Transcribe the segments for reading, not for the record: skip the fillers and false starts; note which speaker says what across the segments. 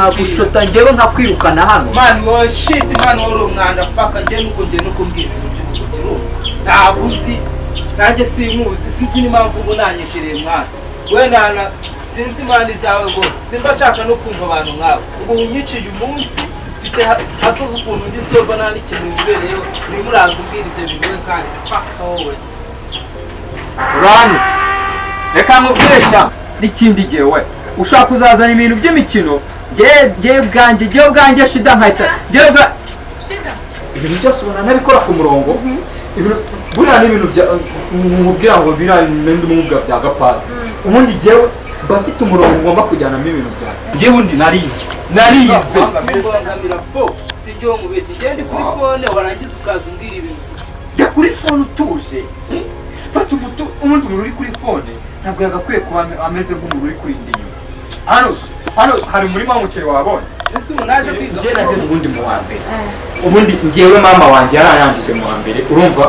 Speaker 1: nagushota njyewe nkakwirukana hano
Speaker 2: man wo shit man wo umwanda paka njye nuko mbwira ibintu ntabwo nzi nanjye simuzi sinzi n'impamvu ubu nanyegereye mwana we nana sinzi imana zawe rwose simba nshaka no kumva abantu nk'abo ubu unyiciye umunsi mfite hasoza ukuntu ndi soba nta n'ikintu bibereyeho urimo uraza ubwira ibyo bintu kandi paka wowe
Speaker 1: urane reka nkubwiresha n'ikindi jyewe ushaka kuzazana ibintu by'imikino jyewe bwanjye shida nkahita ibintu byose ubona nabikora ku murongo buriya n'ibintu mubwira ngo biriya n'indi mwuga bya gapasi ubundi jyewe mba mfite umurongo ngomba kujyanamo ibintu byawe jyewe undi narize
Speaker 2: si ibyo mubeshye njyewe ndi kuri fone warangiza ukaza umbwira ibintu
Speaker 1: jya kuri fone utuje fata ubundi umuntu uri kuri fone ntabwo yagakwiye kuba ameze nk'umuntu uri kuri indi nyuma hano hari umurima w'umuceri wabonye
Speaker 2: ese ubu naje kwiga
Speaker 1: njyewe nageze ubundi mu wa mbere ubundi njyewe mama wanjye yararangije mu wa mbere urumva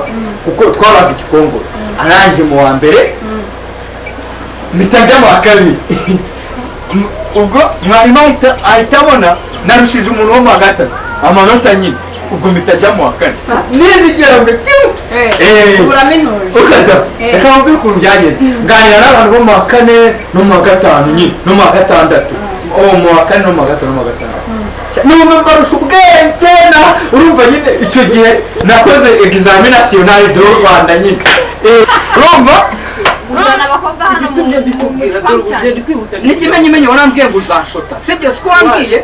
Speaker 1: kuko twabaga igikongoro arangije mu wa mbere mpita njya mu wa kabiri ubwo mwarimu ahita abona narushije umuntu wo mu wa gatatu amanota nyine ubwo mpita njya mu wa kane nizigera ngo ukada reka mubwire ukuntu byagenze nganira n'abantu bo mu wa kane no mu wa gatanu nyine no mu wa gatandatu mu wa kane no mu wa gatanu no mu wa gatandatu numva mbarusha ubwenge urumva nyine icyo gihe nakoze examen national de Rwanda nyine urumva n'ikimenyimenyi warambwiye ngo uzanshota sibyo siko wambwiye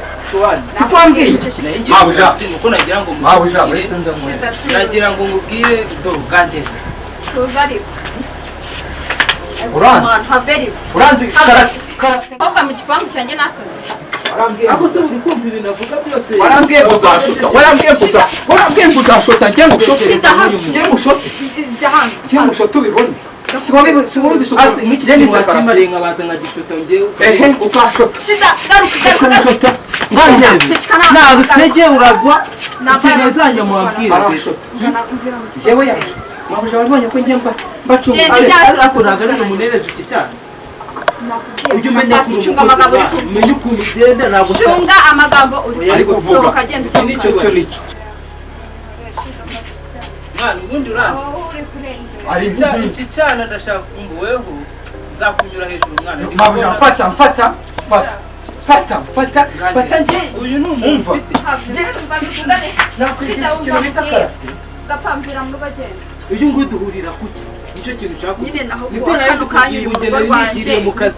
Speaker 1: mabuja uretse nze nkure
Speaker 2: nagira ngo ngubwire dogande
Speaker 1: uranzi
Speaker 3: Kobwa mu gipangu cyanjye nasomye.
Speaker 2: Ako se uri kumva ibintu avuga byose.
Speaker 1: Warambwiye ngo uzashota njye ngushote. Njye ngushote ubibone. Siwobi bisuka
Speaker 2: mukije ni sakimare nkabaza nkagishota njyewe.
Speaker 1: Ukashota.
Speaker 3: Shida garuka.
Speaker 2: Nabitege uragwa. Ikinezanya mu babwira.
Speaker 1: Njyewe yasho. Mabuja wabonye ko njye mbacunga.
Speaker 2: Uraga no munereza iki cyane.
Speaker 3: Ujye umenya gucunga amagambo uri kuvuga.
Speaker 2: Menya ukuntu ugenda ntabwo
Speaker 3: cunga amagambo uri kuvuga agenda
Speaker 2: icyo nico. Mwana ubundi uranze. Ari iki cyane ndashaka kumva weho nzakunyura hejuru mwana.
Speaker 1: Mabuja fata njye
Speaker 2: uyu ni umuntu ufite.
Speaker 3: Gapambira mu bagenda.
Speaker 2: Uyu nguyu duhurira kuki? Nicyo kintu ushaka.
Speaker 3: Nyine naho
Speaker 2: nibyo nayo dukanye urugendo rwanje mu kazi.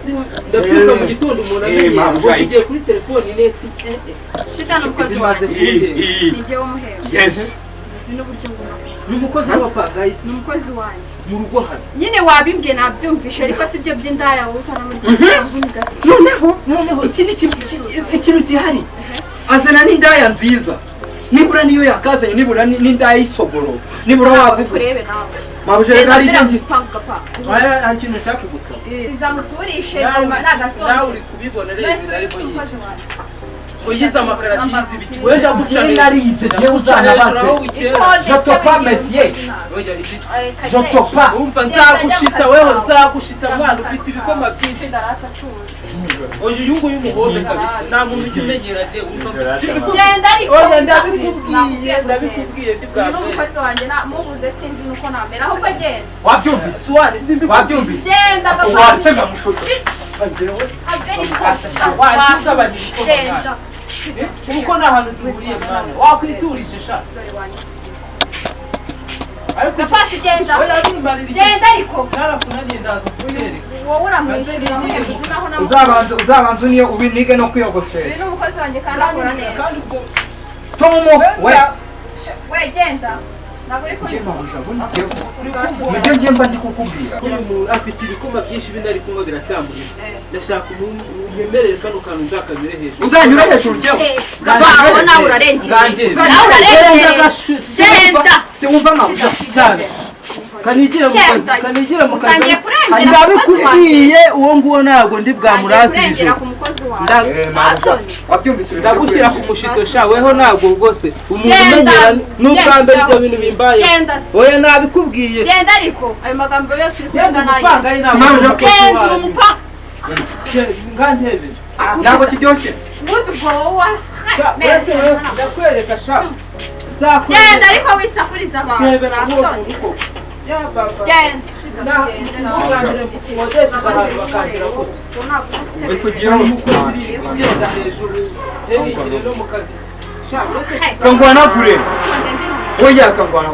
Speaker 2: Ndabyuka mu gitondo umuntu amenye ugiye kuri telefone neti.
Speaker 3: Shida n'umukozi waje. Ni je umuhero.
Speaker 1: Yes.
Speaker 3: N'uburyo nguna.
Speaker 2: Ni umukozi w'abapagayisi.
Speaker 3: Ni umukozi wanje.
Speaker 2: Mu rugo hano.
Speaker 3: Nyine wabimbye nabyumvisha ariko sibyo by'indaya wowe usana muri cyangwa ngati.
Speaker 1: Noneho iki ni ikintu gihari. Azana n'indaya nziza. Nibura niyo yakazanye nibura n'indaya y'isogoro. Nibura wavuga
Speaker 3: kurebe nawe.
Speaker 1: Mabuja ari ngi.
Speaker 2: Aya ikintu ushaka gusaba.
Speaker 3: Izamuturishe n'agasonga.
Speaker 2: Nawe uri kubibona rero ariko yize. Uyize amakaratizi biki wenda gucana
Speaker 1: narize je uzanabaze jotopa monsieur jotopa
Speaker 2: umva nzagushita wewe nzagushita mwana ufite ibikoma byinshi oyo yungu y'umuhondo kabisa nta muntu umenyera je umva
Speaker 3: genda ariko
Speaker 2: oya ndabikubwiye ndibwa
Speaker 3: n'umukozi wanjye mubuze sinzi nuko namera ahubwo genda
Speaker 1: wabyumvise
Speaker 2: swani simbi
Speaker 1: wabyumvise
Speaker 3: genda
Speaker 1: gapfa ngamushuta
Speaker 2: uko nta hantu duhuriye mwana wakwiturije sha
Speaker 3: ariko pasi genda genda ariko
Speaker 2: cyarakunaniye ndaza kukereka
Speaker 3: wowe uramwishyura muhebuzi naho namukoze
Speaker 1: uzabanza niyo ubinige no kwiyogoshera
Speaker 3: uyu n'umukozi wanjye kandi akora neza
Speaker 1: Tomo
Speaker 3: we genda ntabwo uri kumva
Speaker 1: nibyo njye mba ndi kukubwira
Speaker 2: afite ibikoma byinshi bindi ari kunywa biracyambuye ndashaka umuntu uyemerere kano kantu nzakanyure hejuru
Speaker 1: uzanyure hejuru njyewe
Speaker 3: gabaho nawe urarengera nawe urarengera genda
Speaker 1: siwumva mabuja
Speaker 2: cyane kanigira mu kazi
Speaker 1: ndabikubwiye
Speaker 2: uwo nguwo ntabwo ndi bwamurazi ndagushyira ku mushito sha weho ntabwo rwose umuntu umenyera n'ubwa mbere ibyo bintu bimbaye oya nabikubwiye
Speaker 3: genda ariko ayo magambo yose uri kuvuga
Speaker 2: nayo
Speaker 3: genda uri umupanga
Speaker 2: ngantebe
Speaker 1: ntabwo kiryoshye
Speaker 3: mudugowa
Speaker 2: ndakwereka sha
Speaker 3: genda ariko wisakuriza abantu nasoni genda
Speaker 1: uri kugira
Speaker 2: ugenda hejuru nigire no mu kazi
Speaker 1: kangwana kure oya kangwana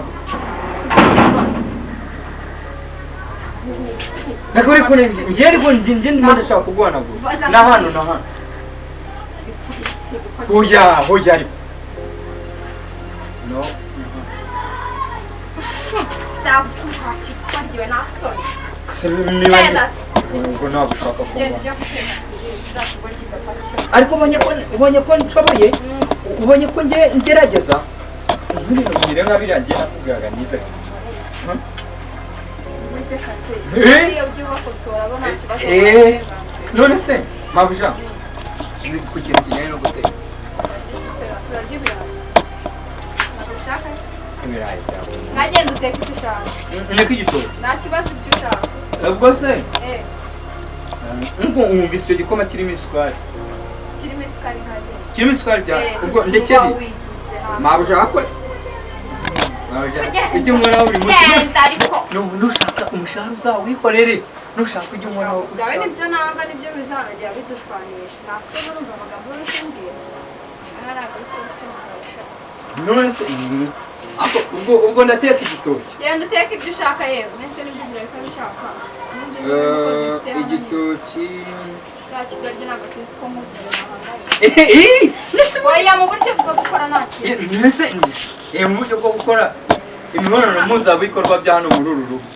Speaker 1: nakuri kure ngiye ariko ngiye ndimo ndashaka kugwanagura na hano hoya ariko no
Speaker 3: ndakuhakikwariwe nasoni
Speaker 1: niba ubwo ntabwo ushaka kuba ariko ubonye ko nshoboye ubonye ko ngerageza nk'ibintu nka biriya ngiye nakubwiraga nize none se mabuja ku kintu kijyanye no guteka ibirayi byawe
Speaker 3: nagenda uteka icyo ushaka
Speaker 1: niko igitoki
Speaker 3: nta kibazo icyo ushaka
Speaker 1: ubwo se nk'uko wumvise icyo gikoma kirimo isukari kirimo isukari bya ubwo ndekeri mabuja akore ujye umoraho buri munsi nushaka umushahara uzawihorere nushaka ujye umoraho
Speaker 3: byawe nibyo nanga nibyo bizanagera bidushwanisha nase n'urumva amagambo y'urukumbwira ntabwo ari ufite
Speaker 1: none se ubwo ndateka igitoki
Speaker 3: genda uteka ibyo ushaka yewe mwese nibyo bireka bishaka
Speaker 1: igitoki
Speaker 3: kigarye ntabwo tuzi ko nk'utu oya mu buryo bwo gukora nta kintu
Speaker 1: mbese mu buryo bwo gukora imibonano mpuzabikorwa bya hano muri uru rugo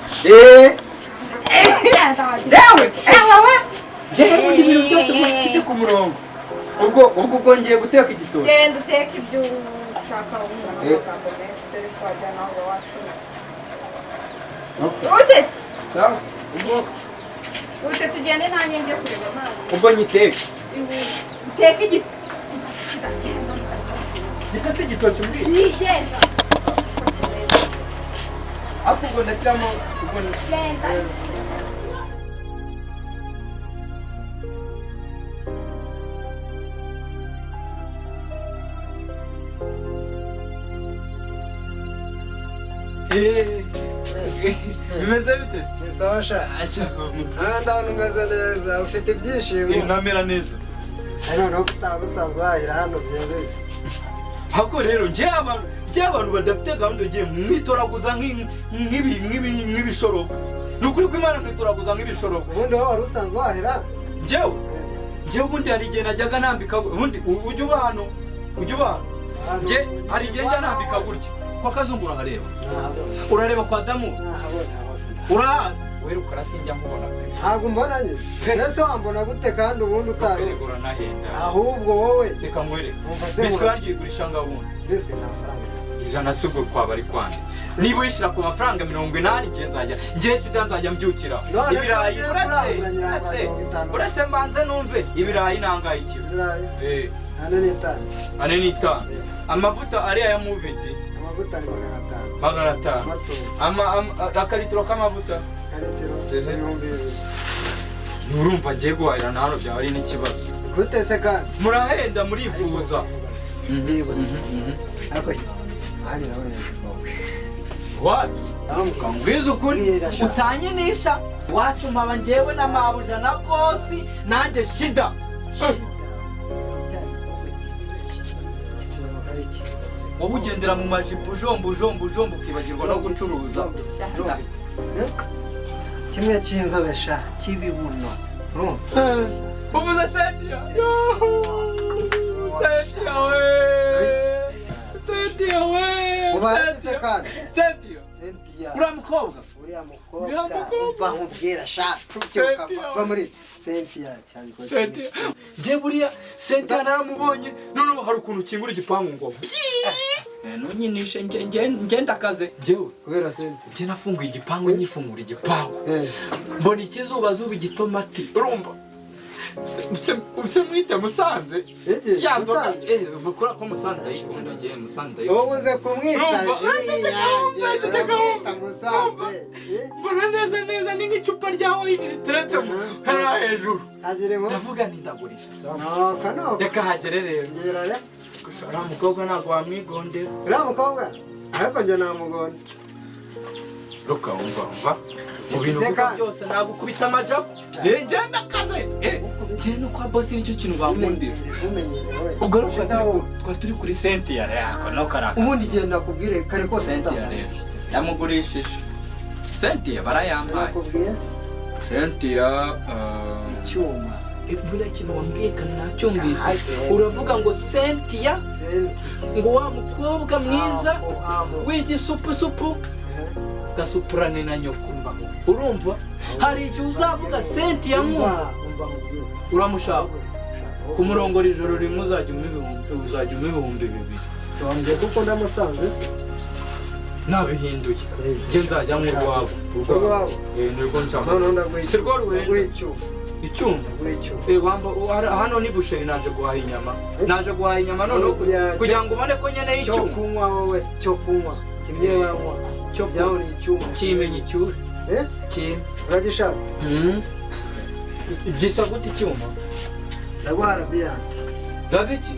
Speaker 1: jewe ibintu byose mufite ku murongo ubwo ngiye guteka igitoki
Speaker 3: genda uteka ibyo ushaka wumva amagambo menshi dore ko wajyana aho iwacu utese
Speaker 1: sawa
Speaker 3: ute tugende nta nyenge yo kureba amazi
Speaker 1: ubwo nyiteka
Speaker 3: uteka igitoki
Speaker 1: gisase igitoki mbwira
Speaker 3: yigenda
Speaker 1: ariko ubwo ndashyiramo ubwo
Speaker 3: genda
Speaker 1: bimeze bite
Speaker 4: ni sawa sha ndabona umeze neza ufite ibyishimo
Speaker 1: namera neza
Speaker 4: se noneho utaba usanzwe wahira hano byenze bite
Speaker 1: hako rero njye abantu badafite gahunda ngiye mwitoraguza nk'ibishoroka ni ukuri ko imana mwitoraguza nk'ibishoroka
Speaker 4: ubundi wowe wari usanzwe wahira
Speaker 1: njyewe ubundi hari igihe najyaga nambika ubundi ujya uba hano njye hari igihe njya nambika gutya kwa kazungu urareba kwa damu urahazi wewe ukarasinjya nkubona
Speaker 4: ntabwo mbona njye mbese wambona gute kandi ubundi utari ahubwo wowe
Speaker 1: reka nkwereke biswi yarigurisha ngabundi
Speaker 4: biswi nta faranga
Speaker 1: ijana si ubwo kwaba ari kwande niba uyishyira ku mafaranga 80 njye sida nzajya mbyukira ibirayi uretse mbanze numve ibirayi nangaye ikiro ane n'itanu amavuta ariya ya muvidi
Speaker 4: amavuta ni
Speaker 1: 500 akaritiro k'amavuta urumva ngiye guhahira na hano byaba ari n'ikibazo
Speaker 4: gute se kandi
Speaker 1: murahenda murifuza wacu ukambwiza ukuri utanyinisha wacu mpaba njyewe na mabuja na bosi nanjye shida wowe ugendera mu majipo ujomba ukibagirwa no gucuruza
Speaker 4: kimwe cy'inzobe sha cy'ibibuno
Speaker 1: uvuze Cynthia Cynthia we
Speaker 4: ubahatse kandi
Speaker 1: Cynthia uriya mukobwa
Speaker 4: umva nkubwira sha va muri Cynthia cyane
Speaker 1: njye buriya Cynthia naramubonye noneho hari ukuntu ukingura igipangu ngo ntunyinishe njye ndakaze njyewe
Speaker 4: kubera Cynthia
Speaker 1: njye nafunguye igipangu nyifungura igipangu mbona ikizuba igitomati urumva use mwite Musanze yanzoga mukora ko Musanze ndayikunda njye Musanze ndayikunda
Speaker 4: wowe uze kumwita Musanze
Speaker 1: mbona neza ni nk'icupa rya wayini riteretse hariya hejuru
Speaker 4: hagire ngo
Speaker 1: ndavuga nti ndagurisha
Speaker 4: no
Speaker 1: reka hagere rero
Speaker 4: ngera re
Speaker 1: uriya mukobwa ntabwo wamwigondera
Speaker 4: uriya mukobwa ariko njye namugonda
Speaker 1: ruka wumva mu bintu uvuga byose nagukubita amajabu genda kaze genda kwa bosi nicyo kintu bakundira ubwo twari turi kuri Cynthia rero no karaka
Speaker 4: ubundi genda kubwire kare ko
Speaker 1: Cynthia rero yamugurishije Cynthia barayambaye Cynthia
Speaker 4: icyuma
Speaker 1: buriya kintu wambwiye kandi nacyumvise uravuga ngo Cynthia ngo wa mukobwa mwiza w'igisupusupu gasupurane na nyoko urumva hari igihe uzavuga Cynthia mwumva uramushaka ku murongo ijoro rimwe uzajya ibihumbi 2,000
Speaker 4: wambwiye kuko ndamusanze se
Speaker 1: nabihinduye njye nzajya mu rwabo nirwo nshaka si rwo ruhenda icyuma hano ni busheri naje guhaha inyama none kugira ngo ubone ko nyene y'icyuma
Speaker 4: cyo kunywa wowe cyo kunywa kimwe banywa cyo ni icyuma
Speaker 1: kimenye icyure kim
Speaker 4: uragishaka
Speaker 1: gisa gute icyuma
Speaker 4: ndaguha rabiyante
Speaker 1: dabiki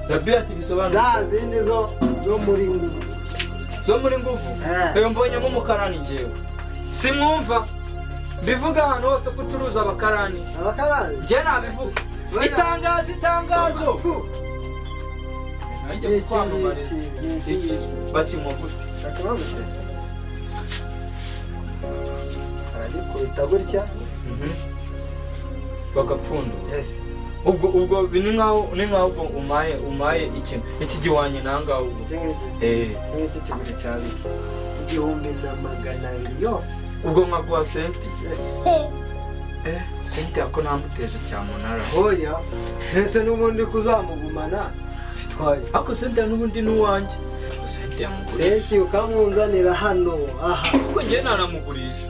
Speaker 1: rabiyante bisobanura
Speaker 4: za zindi zo muri nguvu
Speaker 1: mbonyemo umukarani njyewe simwumva bivuga ahantu hose ko ucuruza abakarani njye nabivuga itangazo nanjye kwamamariza bakimuvute
Speaker 4: aragikubita gutya
Speaker 1: bagapfundura ubwo ni nkaho umaye ikintu iki giwanye nangaho ubwo
Speaker 4: ngiki kigura cyabiri 1,200 yose
Speaker 1: ubwo nkaguha Cynthia Cynthia ko namuteje cyamunara
Speaker 4: oya ese n'ubundi kuzamugumana bitwaye
Speaker 1: ako Cynthia n'ubundi n'uwanjye Cynthia
Speaker 4: ukamunzanira hano aha
Speaker 1: kuko njye nanamugurisha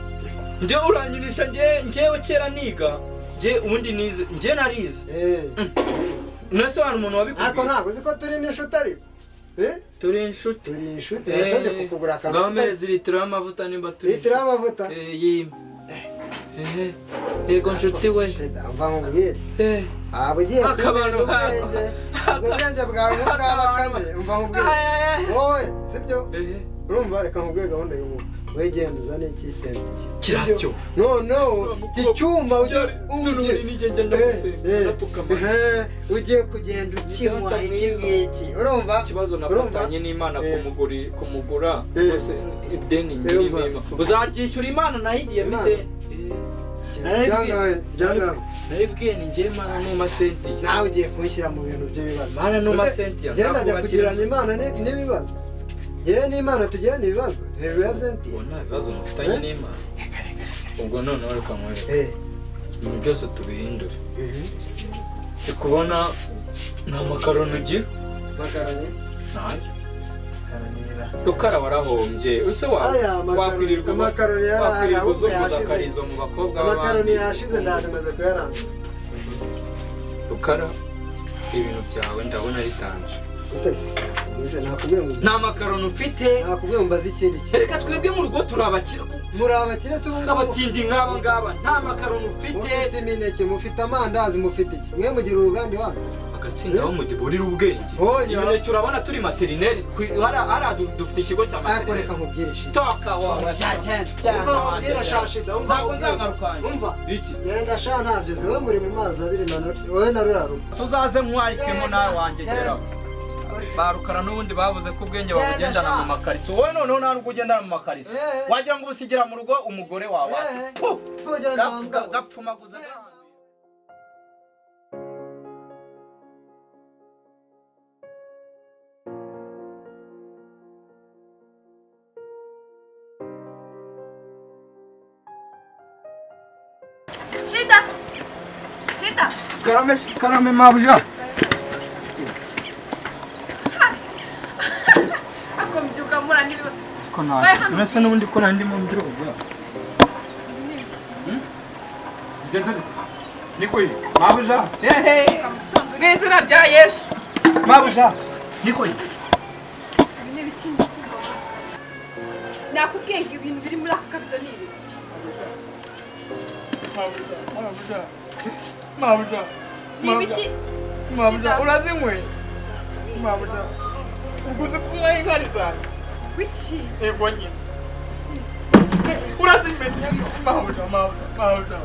Speaker 1: njye urangirisha njyewe kera niga ubundi nize njye narize nese hari umuntu wabikubwiye
Speaker 4: ako ntabwo uzi ko turi n'inshuti ariko
Speaker 1: turi inshuti
Speaker 4: yasabye kukugura akantu
Speaker 1: ngamereza litiro y'amavuta nimba turi
Speaker 4: litiro y'amavuta
Speaker 1: yego nshuti we
Speaker 4: mva nkubwire ugiye
Speaker 1: akabano
Speaker 4: ubwenge bwawe nk'ubw'abakame mva nkubwire wowe sibyo urumva reka nkubwire gahunda y'ubu wegenda uzane iki Cynthia
Speaker 1: kiracyo
Speaker 4: no iki cyuma ugiye kugenda ukinywa iki ngiki urumva
Speaker 1: ikibazo nafatanye n'Imana kumugura bose ideni nyirimo uzaryishyura Imana nayigiye mite naribwiye ni njye Mana numa Cynthia
Speaker 4: nawe ugiye kunshyira mu bintu by'ibibazo
Speaker 1: Mana numa Cynthia
Speaker 4: genda njya kugirana Imana n'ibibazo yewe n'Imana tugirana ibibazo hejuru ya Cynthia
Speaker 1: nta bibazo mufitanye n'Imana ubwo noneho reka nkwereke ibintu byose tubihindure kubona nta makaroni ugira ntayo rukara warahombye use wakwirirwa uzunguza akarizo mu bakobwa
Speaker 4: amakaroni yashize ndaje ndaza kuyaranga
Speaker 1: rukara ibintu byawe ndabona ritanje nta makaroni ufite
Speaker 4: nakubwiye mbaza ikindi kintu
Speaker 1: reka twebwe mu rugo turabakira
Speaker 4: se ubu
Speaker 1: abatindi nk'aba ngaba nta makaroni ufite
Speaker 4: mufite imineke mufite amandazi mufite iki mwe mugira uruganda iwanyu
Speaker 1: agatsinda aho mugiburira ubwenge imineke urabona turi materineri hariya dufite ikigo cya materineri
Speaker 4: reka nkubwire
Speaker 1: toka wawe
Speaker 4: nkubwire shashida
Speaker 1: ntabwo nzagarukanye
Speaker 4: umva genda sha ntabyo ziwe muri mu mazi abiri wowe na ruraruka
Speaker 1: uzaze nkwarikemo nawe wanjye geraho barukara n'ubundi bavuze ko ubwenge babugendana mu makariso wowe noneho nta nubwo ugendana mu makariso wagira ngo ubusigira mu rugo umugore wawe gapfumaguza
Speaker 3: Shida
Speaker 1: karame mabuja
Speaker 3: akombyuka mura niba
Speaker 1: ko nta nese n'ubundi ko nandi mu ndirogo nikoyi mabuja
Speaker 2: n'izina rya Yesu
Speaker 1: mabuja nikoyi
Speaker 3: nakubwiye ngo ibintu biri muri aka kabido ni ibiki
Speaker 2: mabuja
Speaker 3: ni ibiki
Speaker 2: mabuja urazinywe mabuja uguze kunywa inkari zanjye
Speaker 3: wiki
Speaker 2: ego nyine urazimenya mabuja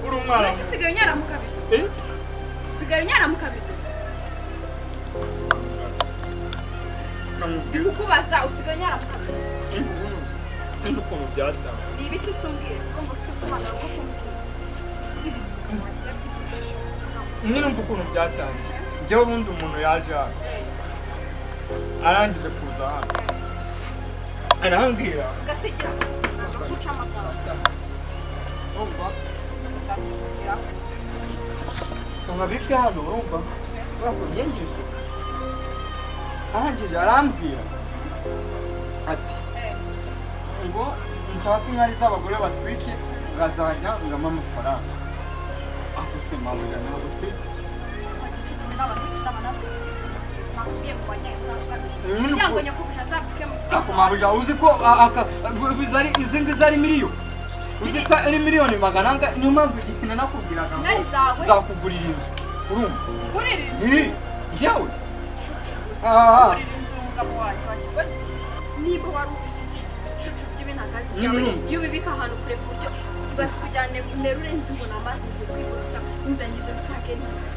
Speaker 2: uri umwana
Speaker 3: mbese usigaye unyara mu kabido usigaye unyara mu kabido ndi kukubaza usigaye unyara mu kabido
Speaker 2: n'ukuntu byatanga
Speaker 3: ni ibiki usumbwiye ugomba ufite ubusobanuro bwo kumbwira
Speaker 2: nyine umva ukuntu byatanga njyewe ubundi umuntu yaje hano arangije kuza hano arambwira
Speaker 3: ugasigira guca amagambo
Speaker 2: urumva
Speaker 3: ugakigira
Speaker 2: nkabifite hano urumva bakongera isuku arangije arambwira ati ngo nshaka inkari z'abagore batwite ngazajya ngama amafaranga ako se mabuja ntabwo twite ako mabuja uzi ko izi ngizi ari miliyoni uzi ko ari miliyoni magana anga niyo mpamvu ikintu nakubwiraga ngo nzakugurira inzu urumva njyewe
Speaker 3: niba wari ufite icucu by'ibinagazi byawe iyo ubibika ahantu kure ku buryo ibasi kujyana nerure inzu ngo namazi nzi kwiborosa ndangiza nsake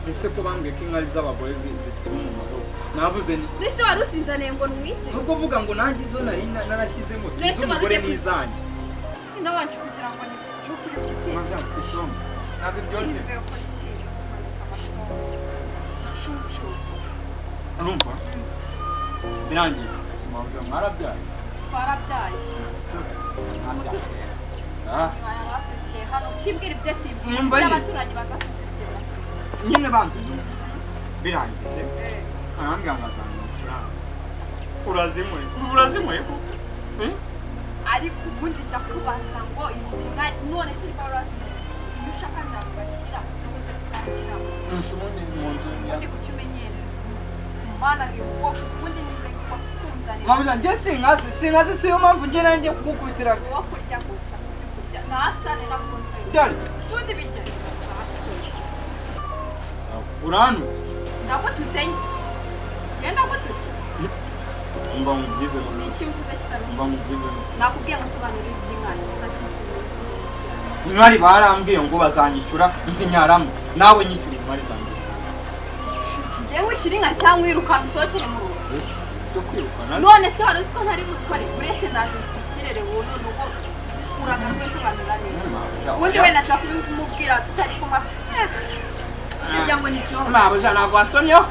Speaker 2: ese ko bambwiye ko inkari z'abagore zitiri mu maboko navuze ni
Speaker 3: mbese wari usinzaniye ngo nwite
Speaker 2: nubwo uvuga ngo nanjye izo nari narashyizemo si iz'umugore n'izanjye
Speaker 3: nabanje kugira ngo ni cyo kuri guteka
Speaker 2: ntabwo byoroshye
Speaker 3: igicucu
Speaker 2: urumva birangiye mwarabyaye
Speaker 3: twarabyaye babyukiye hano kibwira ibyo kibwira by'abaturanyi baza kuzibwira
Speaker 2: nyine banze birangije arambwira ngo azana amafaranga urazimuye
Speaker 3: ariko ubundi ndakubaza ngo izi nka none se niba warazimuye iyo ushaka ntabwo bashyira ntuze kutakiramo
Speaker 2: ubundi mu nzu
Speaker 3: ubundi kukimenyera mana ni uwo ubundi ni wakunzanira
Speaker 2: mabuja njye sinkazi siyo mpamvu njye nanjye kugukubitira
Speaker 3: uwo kurya gusa uzi kurya ntasane nabwo
Speaker 2: dore
Speaker 3: sundi bijya ntasone
Speaker 2: uranu
Speaker 3: ndagututse njye ndagututse
Speaker 2: mba mubwize
Speaker 3: ni iki mvuze kitari
Speaker 2: mba mubwize
Speaker 3: nakubwiye ngo nsobanurire iby'inkari ntakintu
Speaker 2: inkari barambwiye ngo bazanyishyura nzinyaramo nawe nyishyura inkari zanjye
Speaker 3: njyewe wishyura inka cyangwa wirukana usohokere mu rugo
Speaker 2: byo kwirukana
Speaker 3: none se wari uzi ko ntari bukore uretse ndaje nzishyirere wowe none ubwo uraza kunsobanurira neza ubundi wenda nshobora kubimubwira tutari kumwe kugira ngo ni byo
Speaker 2: mabuja ntabwo wasomyeho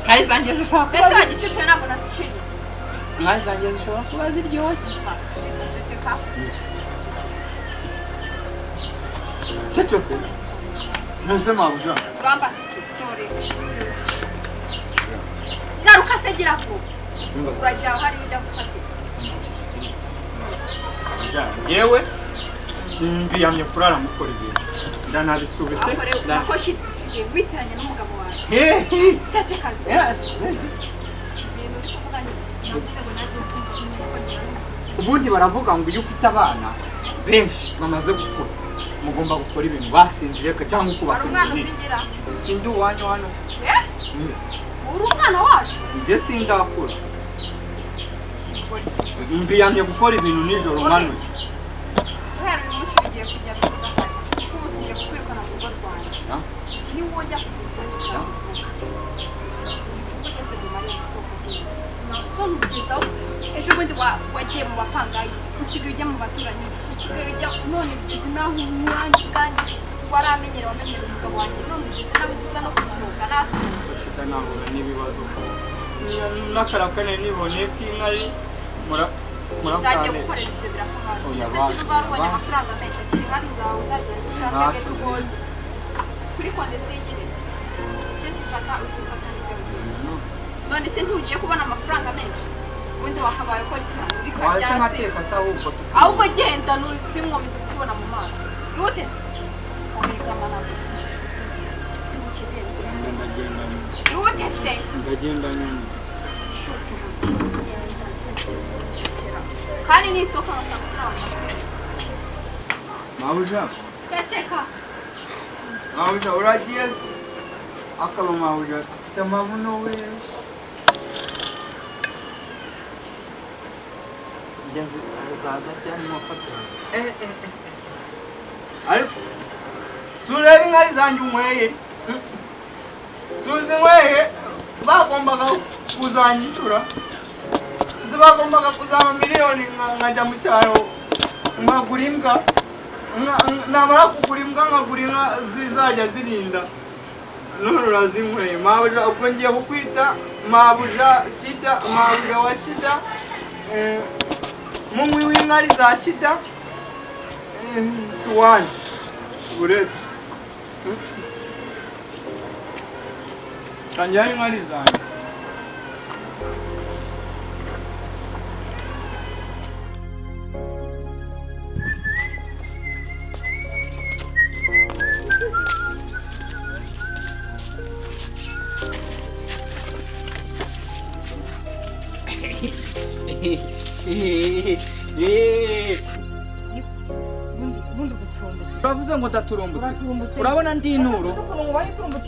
Speaker 2: inkari zanjye zishobora kuba
Speaker 3: mbese wagicucuye ntabwo naziciriye
Speaker 2: inkari zanjye zishobora kuba ziryoshye
Speaker 3: ceceka
Speaker 2: cecetse ntese mabuja
Speaker 3: urambase ikitore ngaruka se gira vuba urajya aho hari ujya gufata iki
Speaker 2: yewe mbiyamye kurara mukora ibintu ndanabisubitse
Speaker 3: nako shitse witiranye n'umugabo wawe
Speaker 2: hehe
Speaker 3: ceceka se ibintu uri kuvuga ni navuze ngo naje kumva
Speaker 2: ubundi baravuga ngo iyo ufite abana benshi bamaze gukura mugomba gukora ibintu basinziriye cyangwa ukubaka
Speaker 3: hari umwana uzingira
Speaker 2: sindi uwanyu hano
Speaker 3: uri umwana wacu
Speaker 2: njye sindakura mbiyamye gukora ibintu nijoro manuye
Speaker 3: guhera uyu munsi bigiye kujya kuza kare kuko ubu tugiye kukwirukana mu rugo rwanjye niba ujya kugurisha ugeze mu marembo isoko nasoni ugezaho ejo bundi wagiye mu bapangayi usigaye ujya mu baturanyi usigaye ujya none ugeze naho umwanya ubwanjye waramenyera wamenyera umugabo wanjye none ugeze nawe uza no kuturuka nasoni
Speaker 2: bashika nahura n'ibibazo n'akarakane niboneye ko inka ari
Speaker 3: uzagiye gukorera ibyo birakamara ese sinumva warubonye amafaranga menshi akiri inkari zawe uzagenda ushake tugonde kuri konde sigire ugeze ufata ujye ufata n'ibyo ugiye none se ntugiye kubona amafaranga menshi ubundi wakabaye ukora ikintu bikabyase ahubwo genda simwomeze kukubona mu maso ihutese wamegama nabwo ihutese
Speaker 2: ndagenda nyine
Speaker 3: icucu gusa kandi n'inzoka basanga kiri aho
Speaker 2: mabuja
Speaker 3: ceceka
Speaker 1: mabuja uragiye se akaba mabuja afite amabuno we ngenzi azaza cyane mufata ariko sureba inkari zanjye unyweye suzi nyweye bagombaga kuzanyishyura zibagombaga kuzaba miliyoni nkajya mu cyaro nkagura imbwa namara kugura imbwa nkagura inka zizajya zirinda none urazinyweye mabuja ubwo ngiye kukwita mabuja shida mabuja wa shida munywi w'inkari za shida suwani uretse kanjyana inkari zanjye uravuze ngo ndaturumbutse urabona ndi inturo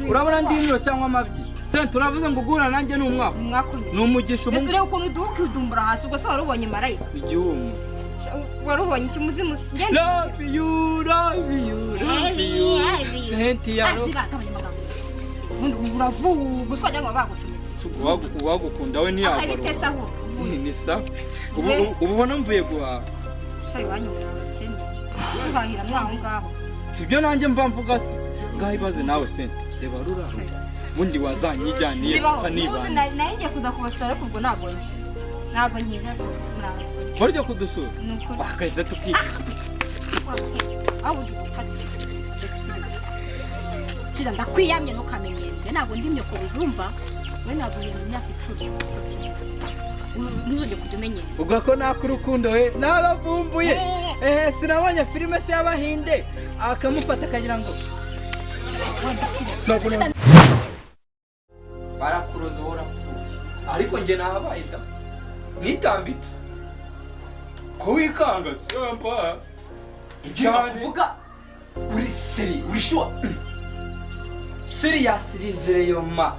Speaker 1: urabona ndi inturo cyangwa amabyi sente uravuze ngo guhura nanjye ni umwaka ni umugisha
Speaker 5: ese rero ukuntu uduhuka udumbura hasi ubwo se wari ubonye marayika
Speaker 1: igihumbi
Speaker 5: wari ubonye ikimuzimu
Speaker 1: love you sente yaro
Speaker 5: uravuga usajya ngo bagucumitse
Speaker 1: wagukunda we
Speaker 5: akabitesa aho
Speaker 1: ni sa ubona mvuye guhaha
Speaker 5: shayi wanyu urakene uhahira mwaho ngaho
Speaker 1: sibyo nanjye mva mvuga se ngaho ibaze nawe sente reba ruraho ubundi wazanyijyaniye kanibana
Speaker 5: nayo ngiye kuza kubasura ariko ubwo ntabwo nkiza
Speaker 1: barya kudusura bakahise tukika
Speaker 5: aho shira ndakwiyamye ntukamenyere ntabwo ndimye ko bizumva we ntabwo uri mu myaka 10 ntuzongere kujya umenyera
Speaker 1: ubwo ko naka urukundo we nabavumbuye sinabonye filime se y'abahinde akamufata akagira ngo barakuroza urapfuye ariko njye nahabaye da nitambitse ko wikanga sempa cyane kuvuga uri seri uri sure serious yo ma